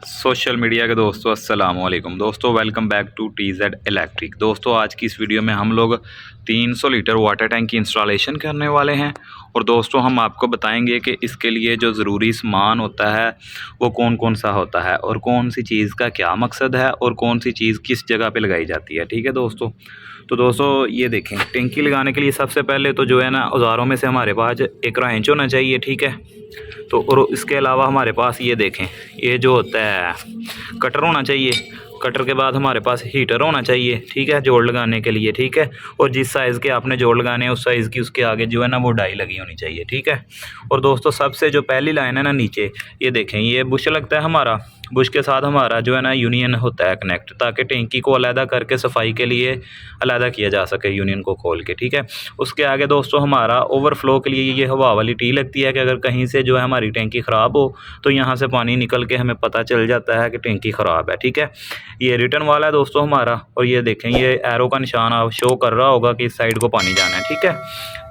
Social media के दोस्तों अस्सलाम वालेकुम दोस्तों, welcome back to TZ electric. दोस्तों आज की इस वीडियो में हम लोग 300 लीटर वाटर टैंक की इंस्टॉलेशन करने वाले हैं। और दोस्तों हम आपको बताएंगे कि इसके लिए जो ज़रूरी सामान होता है वो कौन कौन सा होता है और कौन सी चीज़ का क्या मकसद है और कौन सी चीज़ किस जगह पे लगाई जाती है। ठीक है दोस्तों, तो दोस्तों ये देखें, टैंकी लगाने के लिए सबसे पहले तो जो है ना, औज़ारों में से हमारे पास एक रेंच होना चाहिए। ठीक है, तो और इसके अलावा हमारे पास ये देखें, ये जो होता है कटर होना चाहिए। कटर के बाद हमारे पास हीटर होना चाहिए। ठीक है, जोड़ लगाने के लिए। ठीक है, और जिस साइज़ के आपने जोड़ लगाने हैं उस साइज़ की उसके आगे जो है ना वो डाई लगी होनी चाहिए। ठीक है, और दोस्तों सबसे जो पहली लाइन है ना नीचे, ये देखें, ये बुश लगता है हमारा। बुश के साथ हमारा जो है ना यूनियन होता है कनेक्ट, ताकि टैंकी को अलहदा करके सफाई के लिए अलहदा किया जा सके यूनियन को खोल के। ठीक है, उसके आगे दोस्तों हमारा ओवरफ्लो के लिए ये हवा वाली टी लगती है कि अगर कहीं से जो है हमारी टैंकी ख़राब हो तो यहाँ से पानी निकल के हमें पता चल जाता है कि टैंकी ख़राब है। ठीक है, ये रिटर्न वाला है दोस्तों हमारा। और ये देखें, ये एरो का निशान आप शो कर रहा होगा कि इस साइड को पानी जाना है। ठीक है,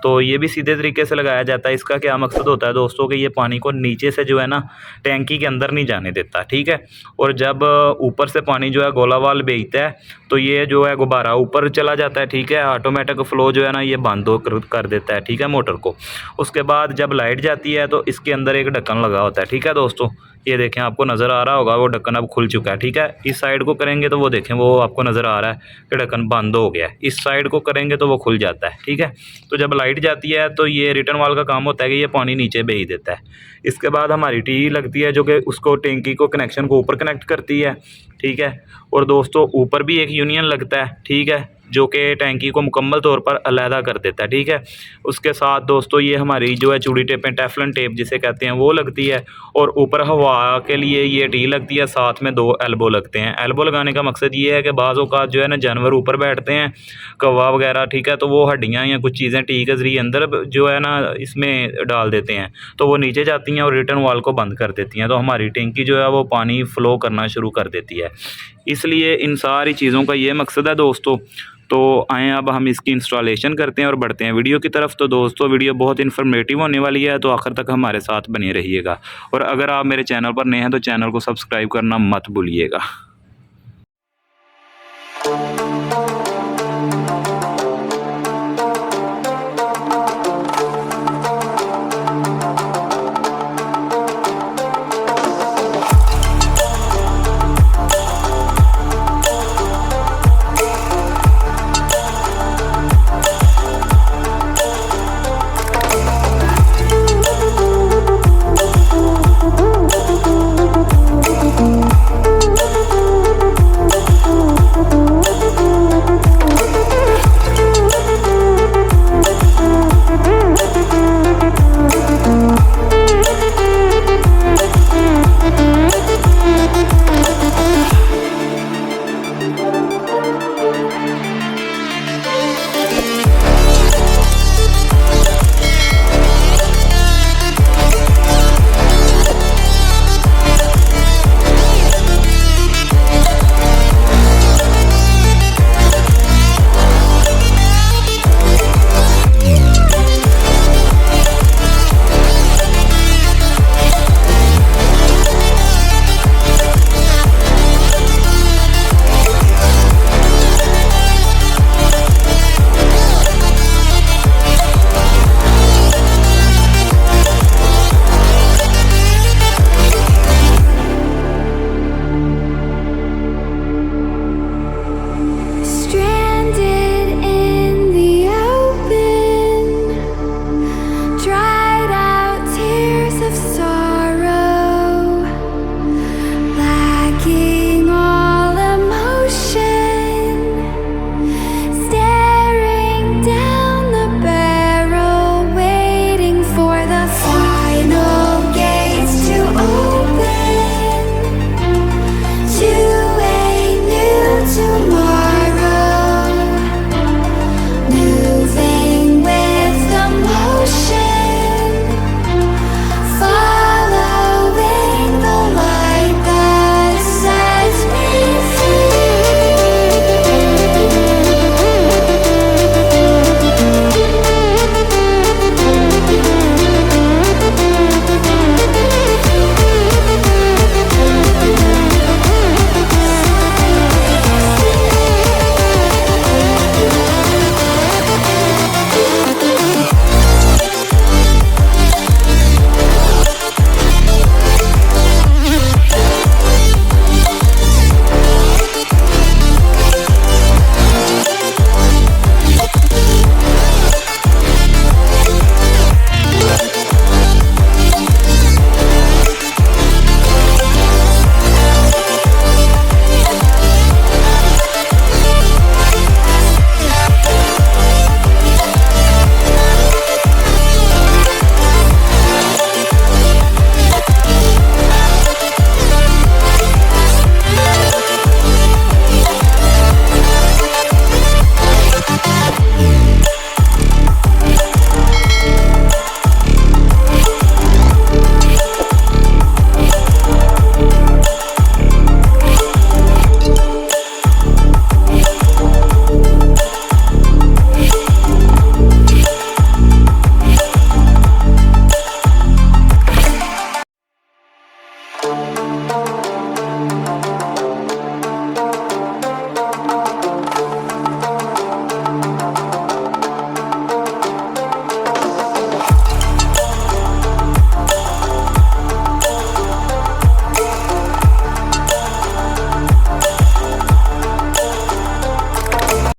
तो ये भी सीधे तरीके से लगाया जाता है। इसका क्या मकसद होता है दोस्तों कि ये पानी को नीचे से जो है ना टैंकी के अंदर नहीं जाने देता। ठीक है, और जब ऊपर से पानी जो है गोलावाल भेजता है तो ये जो है गुब्बारा ऊपर चला जाता है। ठीक है, ऑटोमेटिक फ़्लो जो है ना ये बंद कर देता है। ठीक है, मोटर को। उसके बाद जब लाइट जाती है तो इसके अंदर एक ढक्कन लगा होता है। ठीक है दोस्तों, ये देखें, आपको नज़र आ रहा होगा वो ढक्कन अब खुल चुका है। ठीक है, इस साइड को करेंगे तो वो देखें, वो आपको नज़र आ रहा है कि ढक्कन बंद हो गया है। इस साइड को करेंगे तो वो खुल जाता है। ठीक है, तो जब लाइट जाती है तो ये रिटर्न वाल का काम होता है कि ये पानी नीचे भेज देता है। इसके बाद हमारी टी लगती है जो कि उसको टैंकी को कनेक्शन को ऊपर कनेक्ट करती है। ठीक है, और दोस्तों ऊपर भी एक यूनियन लगता है। ठीक है, जो कि टैंकी को मुकम्मल तौर पर अलहदा कर देता है। ठीक है, उसके साथ दोस्तों ये हमारी जो है चूड़ी टेपें, टेफलन टेप जिसे कहते हैं, वो लगती है। और ऊपर हवा के लिए ये टी लगती है, साथ में 2 एल्बो लगते हैं। एल्बो लगाने का मकसद ये है कि बाज़ औक़ात जो है ना जानवर ऊपर बैठते हैं, कौवा वगैरह। ठीक है, तो वो हड्डियाँ या कुछ चीज़ें टी के ज़रिए अंदर जो है ना इसमें डाल देते हैं, तो वो नीचे जाती हैं और रिटर्न वाल को बंद कर देती हैं, तो हमारी टैंकी जो है वो पानी फ़्लो करना शुरू कर देती है। इसलिए इन सारी चीज़ों का ये मकसद है दोस्तों। तो आएँ अब हम इसकी इंस्टॉलेशन करते हैं और बढ़ते हैं वीडियो की तरफ। तो दोस्तों वीडियो बहुत इन्फॉर्मेटिव होने वाली है, तो आखिर तक हमारे साथ बने रहिएगा। और अगर आप मेरे चैनल पर नए हैं तो चैनल को सब्सक्राइब करना मत भूलिएगा।